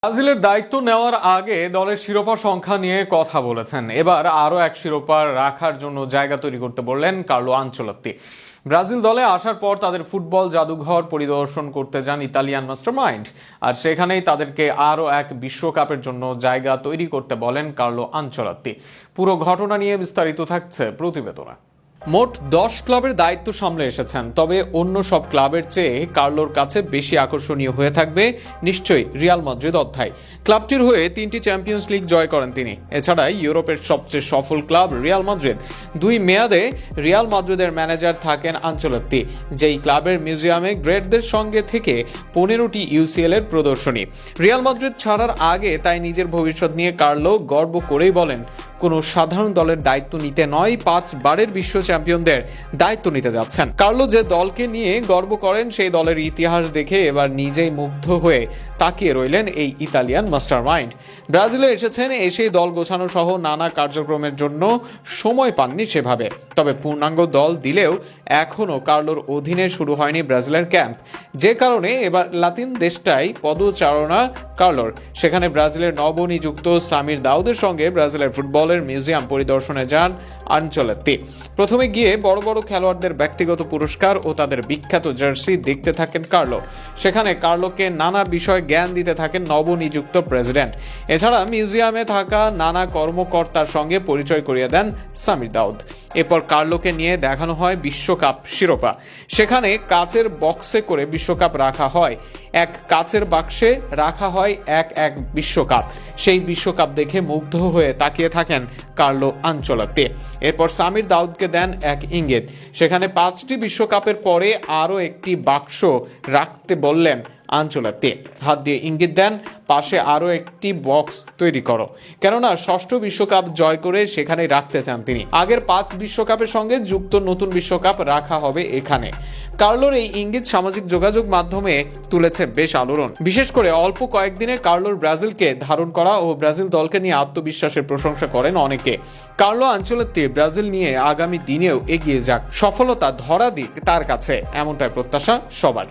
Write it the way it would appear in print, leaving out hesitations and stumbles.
ব্রাজিলের দায়িত্ব নেওয়ার আগে দলের শিরোপা সংখ্যা নিয়ে কথা বলেছেন। এবার আরও এক শিরোপা রাখার জন্য জায়গা তৈরি করতে বললেন কার্লো আনচেলত্তি। ব্রাজিল দলে আসার পর তাদের ফুটবল জাদুঘর পরিদর্শন করতে যান ইতালিয়ান মাস্টারমাইন্ড, আর সেখানেই তাদেরকে আরও এক বিশ্বকাপের জন্য জায়গা তৈরি করতে বলেন কার্লো আনচেলত্তি। পুরো ঘটনা নিয়ে বিস্তারিত থাকছে প্রতিবেদনে। মোট 10 ক্লাবের দায়িত্ব সামলে এসেছেন, তবে অন্য সব ক্লাবের চেয়ে কার্লোর কাছে বেশি আকর্ষণীয় হয়ে থাকবে নিশ্চয়ই রিয়াল মাদ্রিদ অধ্যায়। ক্লাবটির হয়ে 3টি চ্যাম্পিয়ন্স লিগ জয় করেন তিনি। এছাড়া ইউরোপের সবচেয়ে সফল ক্লাব রিয়াল মাদ্রিদ 2 মেয়াদে রিয়াল মাদ্রিদের ম্যানেজার থাকেন আনচেলত্তি, যেই ক্লাবের মিউজিয়ামে গ্রেটদের সঙ্গে থেকে 15টি ইউসিএল এর প্রদর্শনী। রিয়াল মাদ্রিদ ছাড়ার আগে তাই নিজের ভবিষ্যৎ নিয়ে কার্লো গর্ব করেই বলেন, কোনো সাধারণ দলের দায়িত্ব নিতে নয়, 5 বারের বিশ্ব চ্যাম্পিয়নদের দায়িত্ব নিতে যাচ্ছেন। কার্লো যে দলকে নিয়ে গর্ব করেন সেই দলের ইতিহাস দেখে এবার নিজেই মুগ্ধ হয়ে তাকিয়ে রইলেন এই ইতালিয়ান মাস্টারমাইন্ড। ব্রাজিলে এসেছেন, এসেই দল গোছানো সহ নানা কার্যক্রমের জন্য সময় পাননি সেভাবে। তবে পূর্ণাঙ্গ দল দিলেও এখনও কার্লোর অধীনে শুরু হয়নি ব্রাজিলের ক্যাম্প, যে কারণে এবার লাতিন দেশটাই পদচারণা কার্লোর। সেখানে ব্রাজিলের নবনিযুক্ত সামির দাউদের সঙ্গে ব্রাজিলের ফুটবলের মিউজিয়াম পরিদর্শনে যান আনচেলত্তি। প্রথমে গিয়ে বড় বড় খেলোয়াড়দের ব্যক্তিগত পুরস্কার ও তাদের বিখ্যাত জার্সি দেখতে থাকেন কার্লো। সেখানে কার্লোকে নানা বিষয় জ্ঞান দিতে থাকেন নবনিযুক্ত প্রেসিডেন্ট। এছাড়া মিউজিয়ামে থাকা নানা কর্মকর্তার সঙ্গে পরিচয় করিয়ে দেন সামির দাউদ। এরপর কার্লোকে নিয়ে দেখানো হয় বিশ্বকাপ শিরোপা। সেখানে কাচের বক্সে করে বিশ্বকাপ রাখা হয়, এক কাচের বাক্সে রাখা হয় এক বিশ্বকাপ। সেই বিশ্বকাপ দেখে মুগ্ধ হয়ে তাকিয়ে থাকেন কার্লো আনচেলত্তি। এরপর সামির দাউদকে দেন এক ইঙ্গিত, সেখানে 5টি বিশ্বকাপের পরে আরও একটি বাক্স রাখতে বললেন আনচেলত্তি। হাত দিয়ে ইঙ্গিত দেন, পাশে আরও একটি বক্স তৈরি করো, কেননা 6ষ্ঠ বিশ্বকাপ জয় করে সেখানে রাখতে চান তিনি। আগের 5 বিশ্বকাপের সঙ্গে যুক্ত নতুন বিশ্বকাপ রাখা হবে এখানে। কার্লোর এই ইঙ্গিত সামাজিক যোগাযোগ মাধ্যমে তুলেছে বেশ আলোড়ন। বিশেষ করে অল্প কয়েকদিনে কার্লোর ব্রাজিলকে ধারণ করা ও ব্রাজিল দলকে নিয়ে আত্মবিশ্বাসের প্রশংসা করেন অনেকে। কার্লো আনচেলত্তি ব্রাজিল নিয়ে আগামী দিনেও এগিয়ে যাক, সফলতা ধরা দিক তার কাছে, এমনটাই প্রত্যাশা সবার।